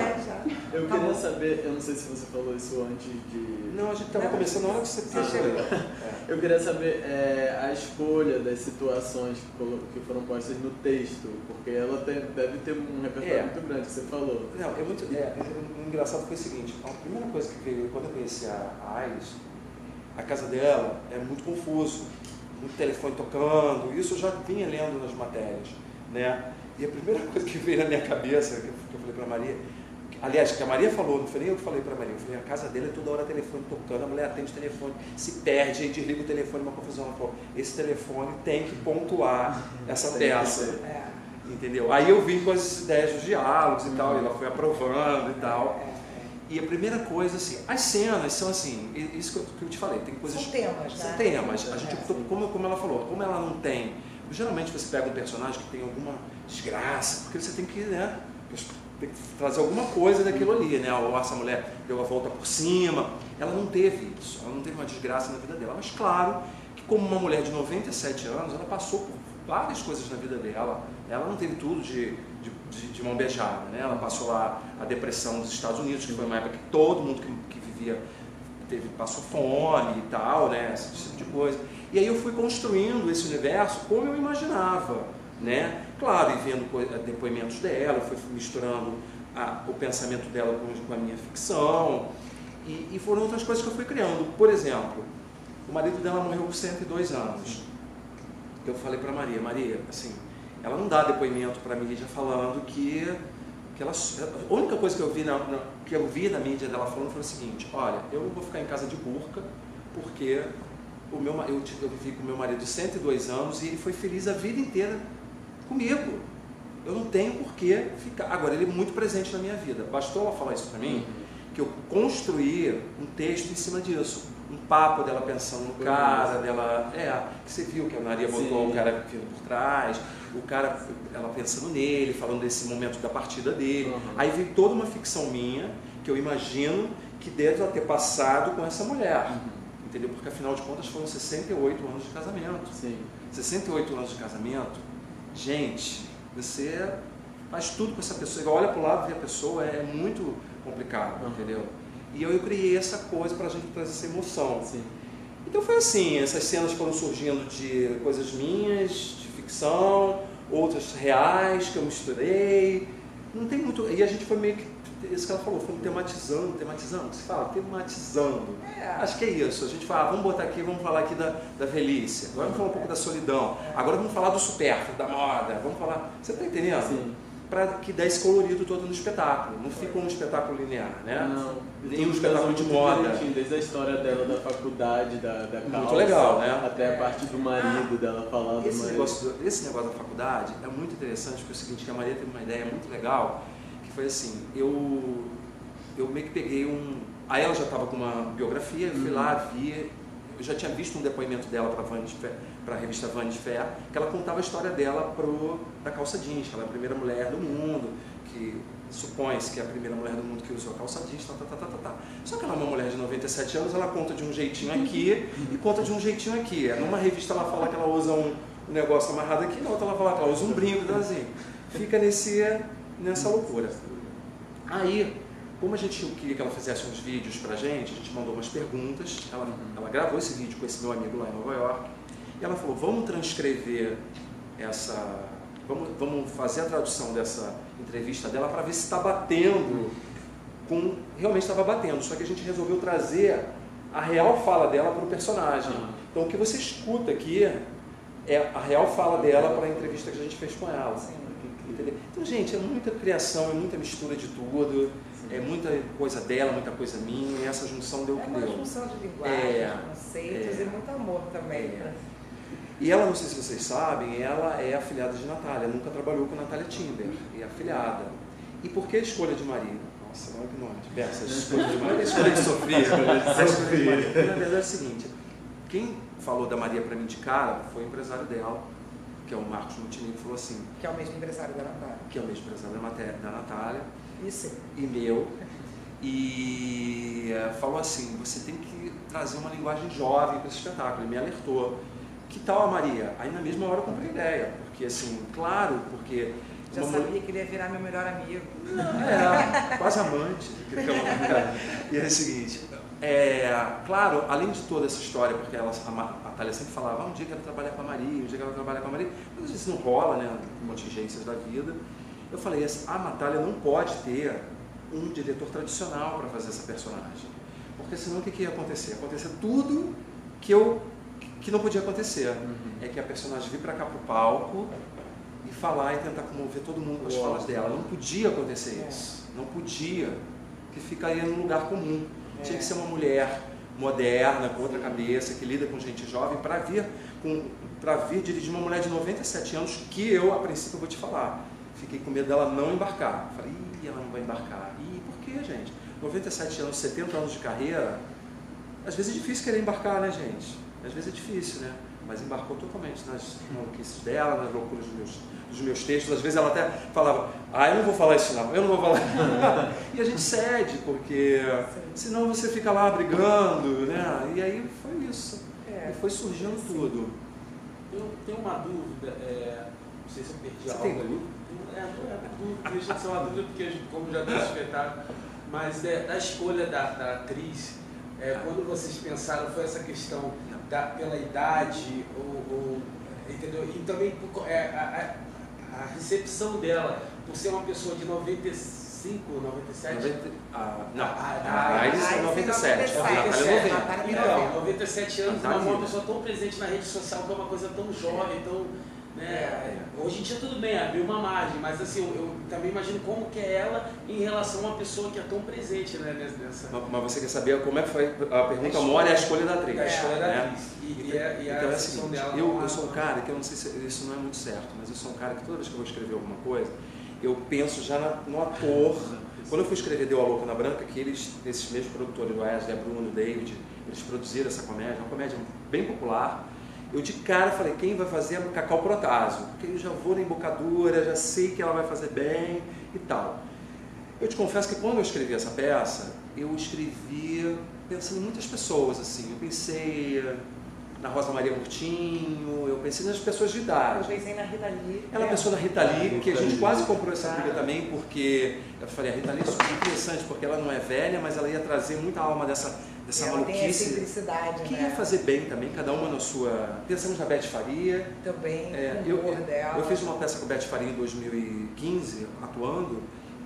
Eu queria saber, eu não sei se você falou isso antes de... Não, a gente estava começando na hora que você chegou. Eu queria saber a escolha das situações que foram postas no texto, porque ela deve ter um repertório muito grande, que você falou. Não, o engraçado foi o seguinte, a primeira coisa que veio, quando eu conheci a Iris, a casa dela é muito confuso, muito telefone tocando, isso eu já vinha lendo nas matérias, né? E a primeira coisa que veio na minha cabeça, que eu falei para a Maria, aliás, que a Maria falou, não foi nem eu que falei para a Maria, eu falei, a casa dela é toda hora telefone tocando, a mulher atende o telefone, se perde, aí desliga o telefone, uma confusão. Ela falou, esse telefone tem que pontuar essa peça, entendeu? Aí eu vim com as ideias dos diálogos e tal, e ela foi aprovando e tal. E a primeira coisa, assim, as cenas são assim, isso que eu te falei, tem coisas... São temas, né? São temas, a gente, como ela falou, como ela não tem... Geralmente você pega um personagem que tem alguma desgraça, porque você tem que, né, ter que trazer alguma coisa daquilo ali, né? Ou essa mulher deu a volta por cima. Ela não teve isso, ela não teve uma desgraça na vida dela. Mas claro que como uma mulher de 97 anos, ela passou por várias coisas na vida dela. Ela não teve tudo de mão beijada, né? Ela passou lá a depressão dos Estados Unidos, que foi uma época que todo mundo que vivia passou fome e tal, né? Esse tipo de coisa. E aí eu fui construindo esse universo como eu imaginava, né? Claro, e vendo depoimentos dela, eu fui misturando o pensamento dela com a minha ficção, e foram outras coisas que eu fui criando. Por exemplo, o marido dela morreu com 102 anos. Eu falei para Maria, assim, ela não dá depoimento para a mídia falando que ela, a única coisa que eu vi na mídia dela falando foi o seguinte: olha, eu não vou ficar em casa de burca porque eu vivi com o meu marido de 102 anos e ele foi feliz a vida inteira comigo. Eu não tenho por que ficar. Agora, ele é muito presente na minha vida. Bastou ela falar isso para mim, que eu construí um texto em cima disso. Um papo dela pensando no cara, dela... que você viu que a Maria botou o cara vindo por trás, o cara, ela pensando nele, falando desse momento da partida dele. Aí veio toda uma ficção minha, que eu imagino que deve ela ter passado com essa mulher. Entendeu? Porque afinal de contas foram 68 anos de casamento. 68 anos de casamento, gente, você faz tudo com essa pessoa, olha para o lado e vê a pessoa, é muito complicado, entendeu? E eu criei essa coisa para a gente trazer essa emoção. Então foi assim, essas cenas foram surgindo de coisas minhas, de ficção, outras reais que eu misturei. Não tem muito. E a gente foi meio que, isso que ela falou, foi tematizando, se fala, tematizando. Acho que é isso. A gente fala, vamos botar aqui, vamos falar aqui da velhice, agora vamos falar um pouco da solidão, agora vamos falar do supérfluo, da moda, vamos falar. Você está entendendo? Para que dê esse colorido todo no espetáculo. Não fica um espetáculo linear, né? Não. Nem um espetáculo de moda. Desde a história dela da faculdade, da calça, muito legal, né? Até a parte do marido dela falando. Esse negócio da faculdade é muito interessante, porque é o seguinte, que a Maria teve uma ideia muito legal, que foi assim, eu meio que peguei Aí ela já estava com uma biografia, eu fui lá, vi, eu já tinha visto um depoimento dela para a revista Vanity Fair, que ela contava a história dela da calça jeans, que ela é a primeira mulher do mundo, que supõe-se que é a primeira mulher do mundo que usou a calça jeans, Só que ela é uma mulher de 97 anos, ela conta de um jeitinho aqui e conta de um jeitinho aqui. Numa revista ela fala que ela usa um negócio amarrado aqui, na outra ela fala que ela usa um brinco, então assim, fica nessa loucura. Aí, como a gente queria que ela fizesse uns vídeos pra gente, a gente mandou umas perguntas, ela gravou esse vídeo com esse meu amigo lá em Nova York, e ela falou, vamos transcrever vamos fazer a tradução dessa entrevista dela para ver se está batendo realmente estava batendo, só que a gente resolveu trazer a real fala dela para o personagem. Então o que você escuta aqui é a real fala dela para a entrevista que a gente fez com ela. Entendeu? Então, gente, é muita criação, é muita mistura de tudo, é muita coisa dela, muita coisa minha, e essa junção deu o que deu. É uma junção de linguagem, conceitos e muito amor também. E ela, não sei se vocês sabem, ela é afilhada de Natália, nunca trabalhou com Natália Timber, e é afilhada. E por que a escolha de Maria? Nossa, não é ignorante. Essa escolha de Maria, a escolha de Sofia. Na verdade é o seguinte, quem falou da Maria para mim de cara foi o empresário dela, que é o Marcos Montenegro, falou assim... Que é o mesmo empresário da Natália. Que é o mesmo empresário da Natália. Isso. E meu. E falou assim, você tem que trazer uma linguagem jovem para esse espetáculo. Ele me alertou. Que tal a Maria? Aí na mesma hora eu comprei ideia. Porque assim, claro, porque... Já sabia que ele ia virar meu melhor amigo. Quase amante. E é o seguinte... claro, além de toda essa história, porque a Natália sempre falava, um dia que ela trabalhar com a Maria, um dia que ela vai trabalhar com a Maria, mas isso não rola, né, contingências da vida. Eu falei assim, a Natália não pode ter um diretor tradicional para fazer essa personagem, porque senão o que ia acontecer? Ia acontecer tudo que não podia acontecer. É que a personagem vir para cá pro palco e falar e tentar comover todo mundo com as falas dela. Não podia acontecer isso, não podia, que ficaria num lugar comum. Tinha que ser uma mulher moderna, com outra cabeça, que lida com gente jovem, para vir dirigir uma mulher de 97 anos, que eu, a princípio, vou te falar, fiquei com medo dela não embarcar. Falei, ela não vai embarcar. Por quê, gente? 97 anos, 70 anos de carreira, às vezes é difícil querer embarcar, né, gente? Às vezes é difícil, né? mas embarcou totalmente nas maluquices dela, nas loucuras dos meus textos. Às vezes ela até falava, eu não vou falar isso não, eu não vou falar. E a gente cede, porque senão você fica lá brigando, né? E aí foi isso. E foi surgindo tudo. Eu tenho uma dúvida, não sei se eu perdi Você algo tem ali. dúvida? Deixa de ser uma dúvida, porque como já tem espetáculo, mas da escolha da atriz, quando vocês pensaram, foi essa questão pela idade, entendeu? E também a recepção dela, por ser uma pessoa de 95, 97? Não, a Iris é 97. Então, 97 anos, uma pessoa tão presente na rede social, que é uma coisa tão jovem, tão... Hoje em dia tudo bem, abriu uma margem, mas assim, eu também imagino como que é ela em relação a uma pessoa que é tão presente, né, nessa... Mas você quer saber como é que foi a pergunta mora é a escolha da atriz. A escolha da né? atriz. E então a é assim, dela. eu sou um cara que eu não sei se isso não é muito certo, mas eu sou um cara que toda vez que eu vou escrever alguma coisa, eu penso já no ator. Quando eu fui escrever Deu a Louca na Branca, que esses mesmos produtores, o Wesley, Bruno, David, eles produziram essa comédia, uma comédia bem popular. Eu de cara falei, quem vai fazer é a Cacau Protásio, porque eu já vou na embocadura, já sei que ela vai fazer bem e tal. Eu te confesso que quando eu escrevi essa peça, eu escrevi pensando em muitas pessoas, assim. Eu pensei na Rosa Maria Murtinho, eu pensei nas pessoas de idade. Eu pensei na Rita Lee. Ela pensou na Rita Lee, que a gente quase comprou essa briga também, porque eu falei, a Rita Lee é super interessante, porque ela não é velha, mas ela ia trazer muita alma dessa ela tem a maluquice. simplicidade, Que né? ia fazer bem também, cada uma na sua... Pensamos na Beth Faria. Também, o humor dela. Eu fiz uma peça com a Beth Faria em 2015, atuando,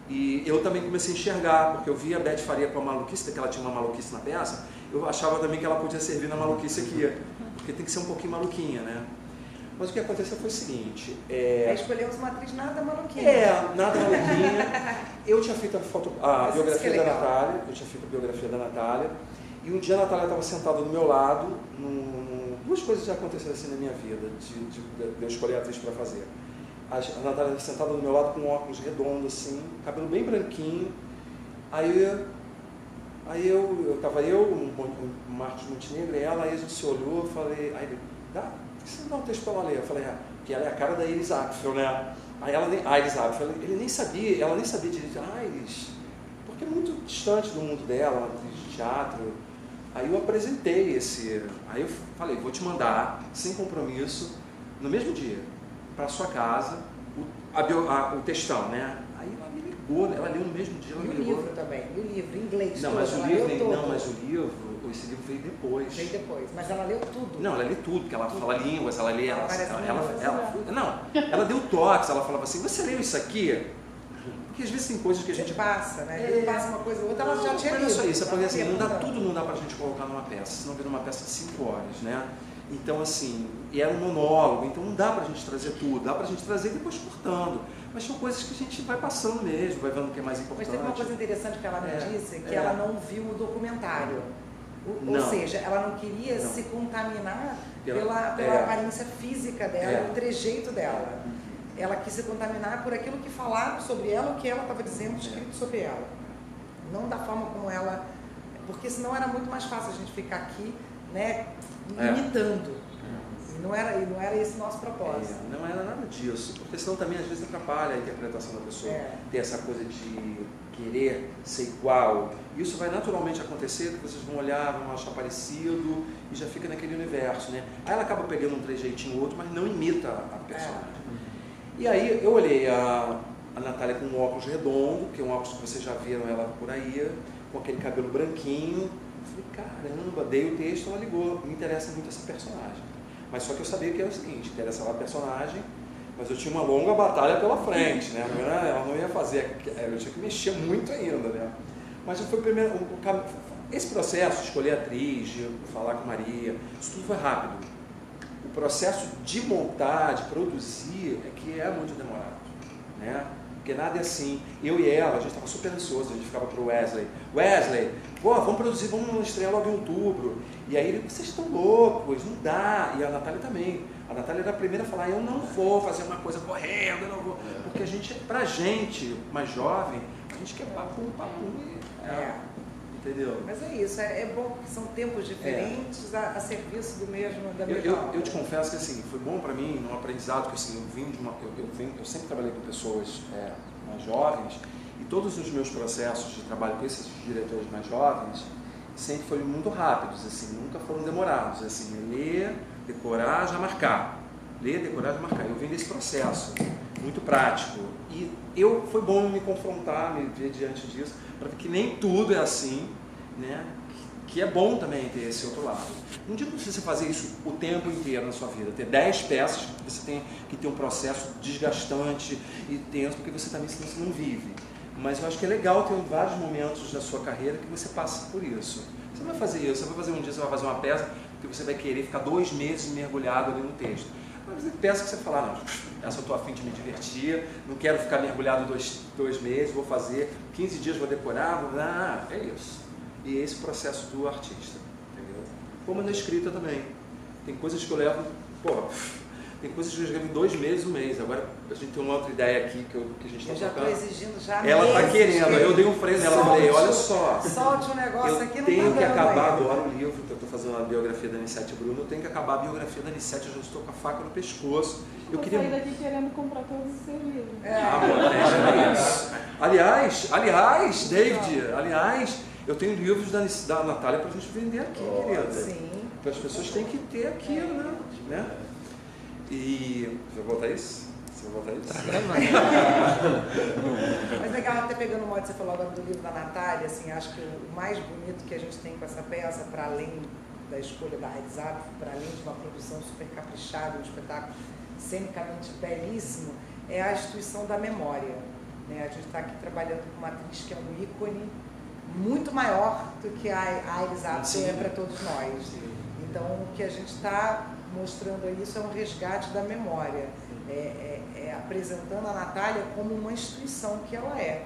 e eu também comecei a enxergar, porque eu via a Beth Faria com a maluquice, que ela tinha uma maluquice na peça, eu achava também que ela podia servir na maluquice aqui, porque tem que ser um pouquinho maluquinha, né? Mas o que aconteceu foi o seguinte... Escolhemos uma atriz nada maluquinha. Nada maluquinha. Eu tinha feito a biografia da Natália, e um dia a Natália estava sentada do meu lado, duas coisas já aconteceram assim na minha vida, de eu escolher a atriz para fazer. A Natália estava sentada do meu lado com um óculos redondo, assim, cabelo bem branquinho. Aí estava o Marcos Montenegro e ela, aí a gente se olhou, eu falei, por que você não dá um texto para ela ler? Eu falei, porque ela é a cara da Iris Apfel, né? Aí ela nem, Iris Apfel, ela nem sabia direito, Iris, porque é muito distante do mundo dela, ela de teatro. Aí eu apresentei aí eu falei, vou te mandar, sem compromisso, no mesmo dia, para sua casa, o textão, né? Aí ela me ligou, ela leu no mesmo dia, ela me ligou. E o livro também, e o livro, em inglês. Não, mas esse livro veio depois. Veio depois, mas ela leu tudo. Não, ela lê tudo, porque ela fala línguas, ela lê, ela deu toques, ela falava assim, você leu isso aqui? Porque às vezes tem coisas que a gente passa, né? A gente passa uma coisa ou outra, ela já tinha lido. Mas é isso, porque assim, não dá pra gente colocar numa peça, senão vira uma peça de 5 horas, né? Então assim, e era um monólogo, então não dá pra gente trazer tudo, dá pra gente trazer depois cortando. Mas são coisas que a gente vai passando mesmo, vai vendo o que é mais importante. Mas teve uma coisa interessante que ela me disse, que ela não viu o documentário. Ou seja, ela não queria se contaminar pela aparência física dela, o trejeito dela. Ela quis se contaminar por aquilo que falaram sobre ela, o que ela estava dizendo, escrito sobre ela. Não da forma como ela... Porque senão era muito mais fácil a gente ficar aqui, né, imitando. E não era esse nosso propósito. Não era nada disso, porque senão também às vezes atrapalha a interpretação da pessoa. Ter essa coisa de querer ser igual. Isso vai naturalmente acontecer, que vocês vão olhar, vão achar parecido e já fica naquele universo, né? Aí ela acaba pegando um trejeitinho ou outro, mas não imita a personagem. E aí eu olhei a Natália com um óculos redondo, que é um óculos que vocês já viram ela por aí, com aquele cabelo branquinho. Eu falei, caramba, dei o texto, ela ligou, me interessa muito essa personagem. Mas só que eu sabia que era o seguinte, interessava a personagem, mas eu tinha uma longa batalha pela frente, né? Ela não ia fazer, eu tinha que mexer muito ainda, né? Mas foi o primeiro, esse processo de escolher a atriz, de falar com a Maria, isso tudo foi rápido. O processo de montar, de produzir, é que é muito demorado, né? Porque nada é assim. Eu e ela, a gente estava super ansioso, a gente ficava pro Wesley, vamos produzir, vamos estrear logo em outubro. E aí ele, vocês estão loucos, não dá. E a Natália também. A Natália era a primeira a falar, eu não vou fazer uma coisa correndo, eu não vou. Porque pra gente, mais jovem, a gente quer papum. Entendeu? Mas é isso, é bom porque são tempos diferentes a serviço da mesma Eu te confesso que assim, foi bom para mim, um aprendizado que assim, eu sempre trabalhei com pessoas mais jovens e todos os meus processos de trabalho com esses diretores mais jovens sempre foram muito rápidos, assim, nunca foram demorados, assim, ler, decorar, já marcar. Ler, decorar, já marcar. Eu vim desse processo muito prático e foi bom me confrontar, me ver diante disso, para ver que nem tudo é assim, né? Que é bom também ter esse outro lado. Não digo que você fazer isso o tempo inteiro na sua vida, ter 10 peças, você tem que ter um processo desgastante e tenso, porque você também senão você não vive. Mas eu acho que é legal ter vários momentos da sua carreira que você passa por isso. Você não vai fazer isso, você vai fazer um dia, você vai fazer uma peça que você vai querer ficar 2 meses mergulhado ali no texto. Mas tem peça que você fala, não, essa eu estou a fim de me divertir, não quero ficar mergulhado 2 meses, vou fazer 15 dias, vou decorar, é isso. E é esse processo do artista, entendeu? Como na escrita também. Tem coisas que eu levo, tem coisas que eu escrevo em 2 meses, 1 mês. Agora a gente tem uma outra ideia aqui que a gente está tocando. Eu já estou exigindo já ela está meses, querendo, eu dei um freio nela, falei, olha só. Solte um negócio aqui, não tenho que acabar ainda. agora o livro, que eu estou fazendo a biografia da Anissete Bruno, eu tenho que acabar a biografia da Anissete, eu já estou com a faca no pescoço. Eu queria sair daqui querendo comprar todos os seus livros. É isso. Aliás, David, eu tenho livros da Natália para a gente vender aqui, querida. Sim. Então as pessoas têm que ter aquilo, né? E... Você vai voltar isso? Você vai voltar isso? Mas legal, até pegando o modo que você falou agora do livro da Natália, assim, acho que o mais bonito que a gente tem com essa peça, para além da escolha da Raizap, para além de uma produção super caprichada, um espetáculo cenicamente belíssimo, é a instituição da memória. Né? A gente está aqui trabalhando com uma atriz que é um ícone muito maior do que a Raizap é para todos nós. Então, o que a gente está mostrando aí, isso é um resgate da memória, apresentando a Natália como uma instituição que ela é.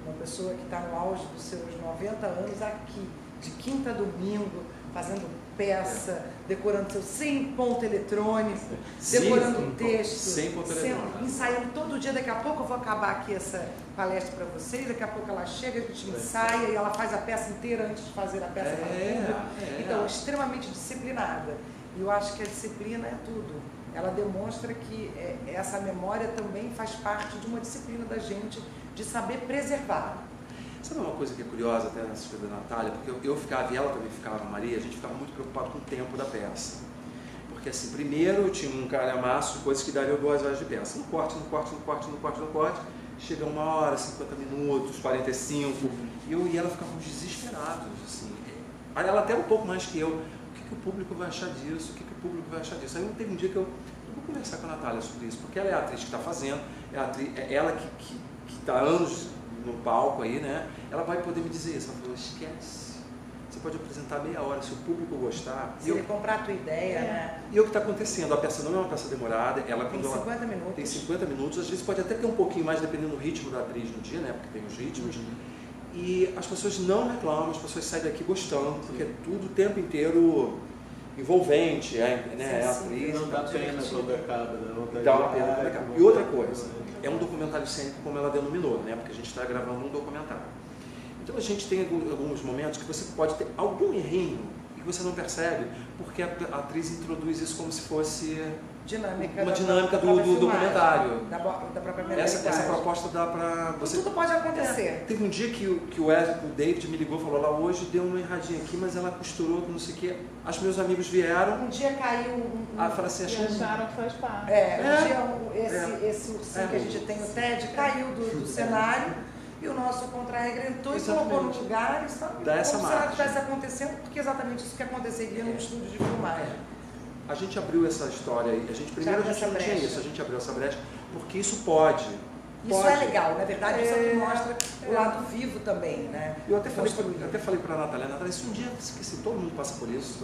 Uma pessoa que está no auge dos seus 90 anos aqui, de quinta a domingo, fazendo peça, decorando sem ponto eletrônico, decorando texto, sem ponto eletrônico, ensaiando todo dia. Daqui a pouco eu vou acabar aqui essa palestra para vocês, daqui a pouco ela chega, a gente ensaia e ela faz a peça inteira antes de fazer a peça para o público. Então, extremamente disciplinada. E eu acho que a disciplina é tudo. Ela demonstra que essa memória também faz parte de uma disciplina da gente de saber preservar. Sabe uma coisa que é curiosa até nessa história da Natália? Porque eu ficava, e ela também ficava, a Maria, a gente ficava muito preocupado com o tempo da peça. Porque assim, primeiro tinha um calhamaço de coisas que dariam 2 horas de peça. No corte, chega 1 hora, 50 minutos, 45, e eu e ela ficávamos desesperados, assim. Ela até um pouco mais que eu. O que o público vai achar disso? Aí teve um dia que eu vou conversar com a Natália sobre isso, porque ela é a atriz que está fazendo, é ela que está há anos no palco aí, né? Ela vai poder me dizer isso. Ela falou, esquece. Você pode apresentar meia hora, se o público gostar. Se ele comprar a tua ideia, né? E o que está acontecendo? A peça não é uma peça demorada. Tem 50 minutos. Tem 50 minutos. Às vezes pode até ter um pouquinho mais, dependendo do ritmo da atriz no dia, né? Porque tem os ritmos. E as pessoas não reclamam, as pessoas saem daqui gostando, porque é tudo o tempo inteiro envolvente, né? É a atriz. Não dá pena quando acaba. Dá uma pena quando acaba. E outra coisa, é um documentário cênico, como ela denominou, né? Porque a gente está gravando um documentário. Então a gente tem alguns momentos que você pode ter algum errinho e que você não percebe, porque a atriz introduz isso como se fosse uma dinâmica do documentário. Da própria essa proposta dá para você. Tudo pode acontecer. Teve um dia que o David me ligou e falou, lá hoje deu uma erradinha aqui, mas ela costurou com não sei o quê. Os meus amigos vieram. Um dia caiu falei assim, acharam que faz parte. Esse ursinho que a gente tem, o Ted, caiu do cenário. E o nosso contra-regra entrou e colocou no lugar, e sabe? Dá essa como se ela margem. estivesse acontecendo, porque é exatamente isso que aconteceria no estúdio de filmagem. A gente abriu essa história aí, primeiro a gente não tinha isso, a gente abriu essa brecha, porque isso pode. Isso é legal, na verdade, isso é que mostra o lado vivo também, né? Eu até falei para a Natália, se um dia, se todo mundo passa por isso,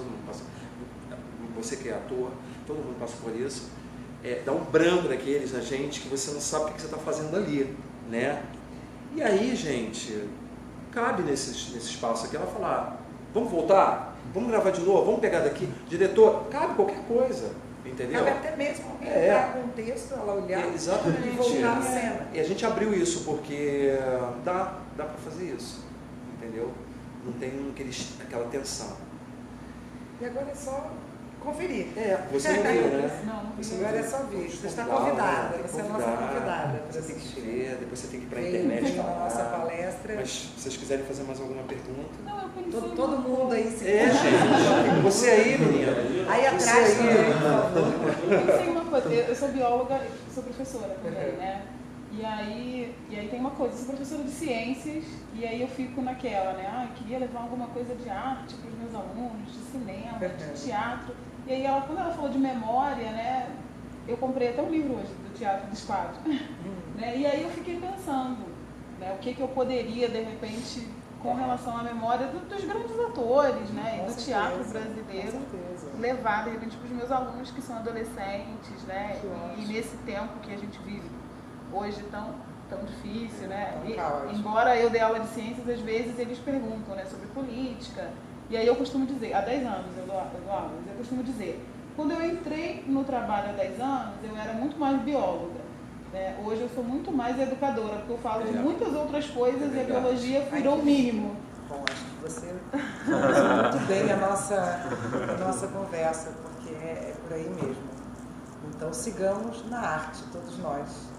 você que é ator, todo mundo passa por isso, dá um branco daqueles na gente que você não sabe o que você está fazendo ali, né? E aí, gente, cabe nesse espaço aqui ela falar, vamos voltar? Vamos gravar de novo? Vamos pegar daqui? Diretor, cabe qualquer coisa, entendeu? Cabe até mesmo entrar com o texto, ela olhar exatamente. e voltar a cena. E a gente abriu isso porque dá para fazer isso, entendeu? não tem aquela tensão. E agora é só conferir. Você não viu, né? Não, Agora é só ver. Você está Convidar, convidada, né? você é a nossa convidada para Você tem que assistir. ver, depois você tem que ir para a Veio internet na nossa falar. palestra. Mas se vocês quiserem fazer mais alguma pergunta... Não, eu pensei Todo mundo aí se gente. Você aí, menina. Aí Você atrás aí. também, por favor. Eu pensei uma coisa, eu sou bióloga, sou professora também, né? E aí tem uma coisa, eu sou professora de ciências, e aí eu fico naquela, né? Ah, eu queria levar alguma coisa de arte para os meus alunos, de cinema, de teatro. E aí quando ela falou de memória, né? Eu comprei até um livro hoje do Teatro dos Quadros. Né? E aí eu fiquei pensando, né? O que eu poderia, de repente, com relação à memória dos grandes atores, né? E do teatro brasileiro, levar, de repente, para os meus alunos que são adolescentes, né? E nesse tempo que a gente vive hoje tão difícil, né? E, embora eu dê aula de ciências, às vezes eles perguntam, né, sobre política. E aí eu costumo dizer, há 10 anos eu dou aula, eu costumo dizer, quando eu entrei no trabalho há 10 anos, eu era muito mais bióloga. Né? Hoje eu sou muito mais educadora, porque eu falo de muitas outras coisas e a biologia virou o mínimo. Bom, acho que você usou muito bem a nossa conversa, porque é por aí mesmo. Então sigamos na arte, todos nós.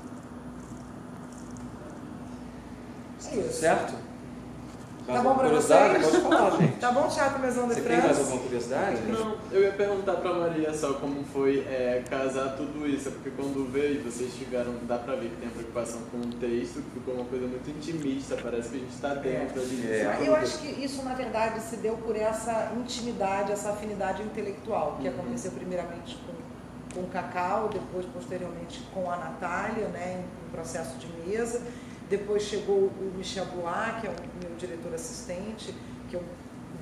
É isso. Certo? Tá bom pra curiosidade? vocês? Pode falar, gente. Tá bom, Teatro Maison de Você tem mais France? alguma curiosidade? Não, eu ia perguntar pra Maria só como foi casar tudo isso, porque quando veio vocês tiveram, dá pra ver que tem a preocupação com o texto, que ficou uma coisa muito intimista, parece que a gente tá dentro ali. Eu acho que isso, na verdade, se deu por essa intimidade, essa afinidade intelectual, que aconteceu primeiramente com o Cacau, depois, posteriormente, com a Natália, né, em processo de mesa. Depois chegou o Michel Blois, que é o meu diretor assistente, que eu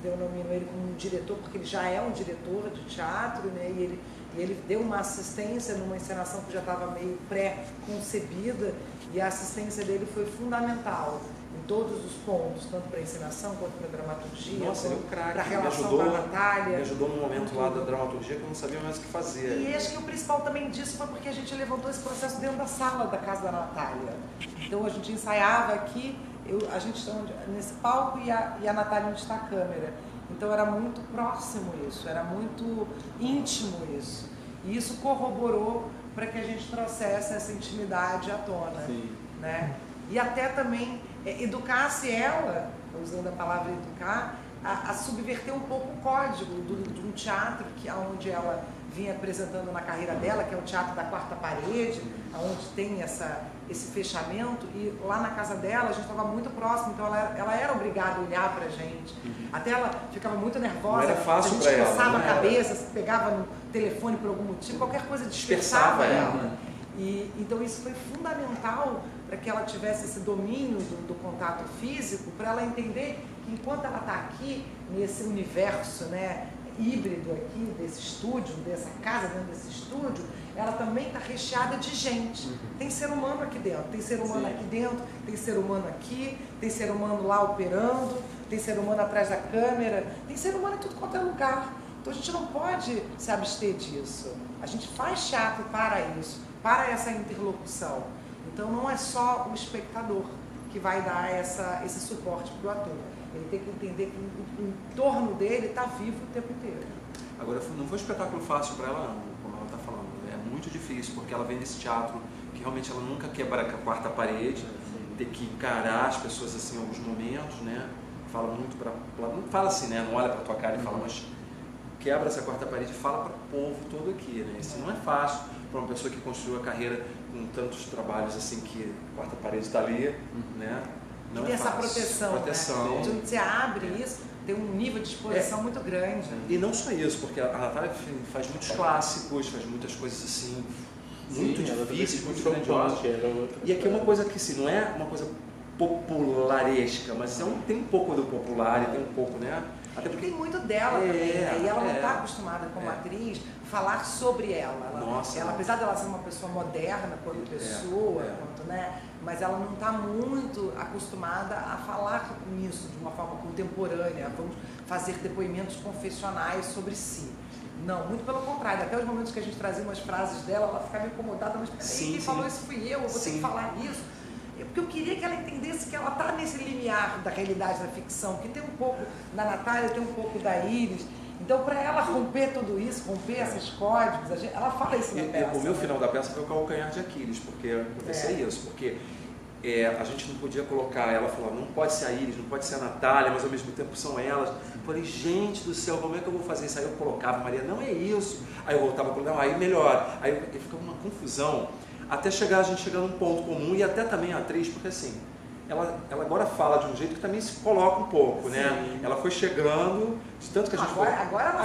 denomino ele como um diretor, porque ele já é um diretor de teatro, né? E ele deu uma assistência numa encenação que já estava meio pré-concebida, e a assistência dele foi fundamental em todos os pontos, tanto para a encenação quanto para a dramaturgia, Nossa, ele é um craque. para a relação com a Natália. Me ajudou no momento lá da dramaturgia que eu não sabia mais o que fazer. E acho que o principal também disso foi porque a gente levantou esse processo dentro da sala da casa da Natália. Então a gente ensaiava aqui, a gente estava nesse palco e a Natália onde está a câmera. Então era muito próximo isso, era muito íntimo isso. E isso corroborou para que a gente trouxesse essa intimidade à tona. Sim. Né? E até também educasse ela, usando a palavra educar, a subverter um pouco o código de um teatro onde ela vinha apresentando na carreira dela, que é o teatro da quarta parede, onde tem esse fechamento, e lá na casa dela a gente estava muito próximo, então ela era obrigada a olhar pra gente. Até ela ficava muito nervosa, Não era fácil a gente pra ela, coçava não a era. cabeça, pegava no telefone por algum motivo, qualquer coisa dispersava ela. Então isso foi fundamental para que ela tivesse esse domínio do contato físico, para ela entender que enquanto ela está aqui, nesse universo, né, híbrido aqui, desse estúdio, dessa casa dentro desse estúdio, ela também está recheada de gente. Tem ser humano aqui dentro, tem ser humano aqui dentro, tem ser humano aqui, tem ser humano lá operando, tem ser humano atrás da câmera, tem ser humano em tudo quanto é lugar. Então a gente não pode se abster disso. A gente faz teatro para isso, para essa interlocução. Então não é só o espectador que vai dar esse suporte para o ator. Ele tem que entender que o entorno dele está vivo o tempo inteiro. Agora, não foi um espetáculo fácil para ela, não, como ela está falando. É muito difícil, porque ela vem desse teatro que realmente ela nunca quebra a quarta parede, ter que encarar as pessoas assim em alguns momentos, né? Fala muito para... Não fala assim, né? Não olha para tua cara e fala, mas quebra essa quarta parede e fala para o povo todo aqui, né? Isso não é fácil para uma pessoa que construiu a carreira com tantos trabalhos assim, que a quarta parede está ali, né? Não tem é essa fácil. proteção. Né? Onde você abre isso, tem um nível de exposição muito grande. E não só isso, porque a Natália faz muitos clássicos, faz muitas coisas assim, muito difíceis, muito grandiosas. E aqui é uma coisa que assim, não é uma coisa popularesca, mas tem um pouco do popular e tem um pouco, né? Até porque tem muito dela também, né? E ela não está acostumada como atriz falar sobre ela. Ela, apesar dela ser uma pessoa moderna quanto pessoa, né? Mas ela não está muito acostumada a falar nisso de uma forma contemporânea. Vamos fazer depoimentos confessionais sobre si. Não, muito pelo contrário. Até os momentos que a gente trazia umas frases dela, ela ficava incomodada, mas peraí, quem falou isso fui eu vou ter que falar isso. porque eu queria que ela entendesse que ela está nesse limiar da realidade da ficção, que tem um pouco da Natália, tem um pouco da Iris. Então, para ela romper tudo isso, romper esses códigos, ela fala isso na peça. O meu final da peça foi o calcanhar de Aquiles, porque acontecia isso, porque a gente não podia colocar, ela falava, não pode ser a Iris, não pode ser a Natália, mas ao mesmo tempo são elas. Eu falei, gente do céu, como é que eu vou fazer isso? Aí eu colocava, Maria, não é isso. Aí eu voltava a colocar, aí melhor. Aí ficava uma confusão, até a gente chegar num ponto comum, e até também a atriz, porque assim, ela agora fala de um jeito que também se coloca um pouco, né? Sim. Ela foi chegando, de tanto que a gente Agora ela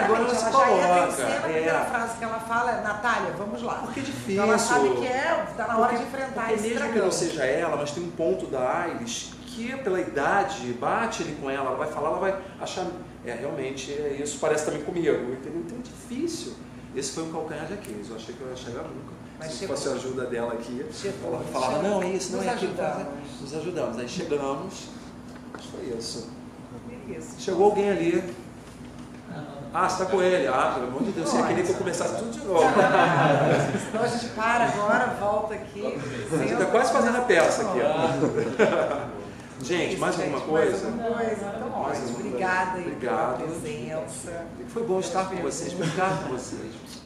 ela se já coloca. ia vencer a primeira frase que ela fala é, Natália, vamos lá. Porque é difícil. Então ela sabe que está na hora de enfrentar esse mesmo dragão. que não seja ela, mas tem um ponto da Iris que pela idade bate ali com ela vai falar, ela vai achar, realmente, isso parece também comigo, entendeu? Então é difícil. Esse foi um calcanhar de Aquiles, eu achei que eu ia chegar nunca. Mas se fosse a ajuda dela aqui, chegou, ela falava, não, é isso, não nos é aquilo. ajudamos. Nos ajudamos. Aí chegamos, acho que foi isso. Isso. Chegou alguém ali. Ah, você está com ele. Ah, pelo amor de Deus, você ia querer que eu começasse tudo de novo. Então a gente para agora, volta aqui. A gente está quase fazendo a peça aqui. Ó. Gente, mais alguma coisa? Mais alguma coisa? Então, ótimo. Obrigada aí pela Obrigado. presença. Foi bom estar com vocês. Obrigado por vocês.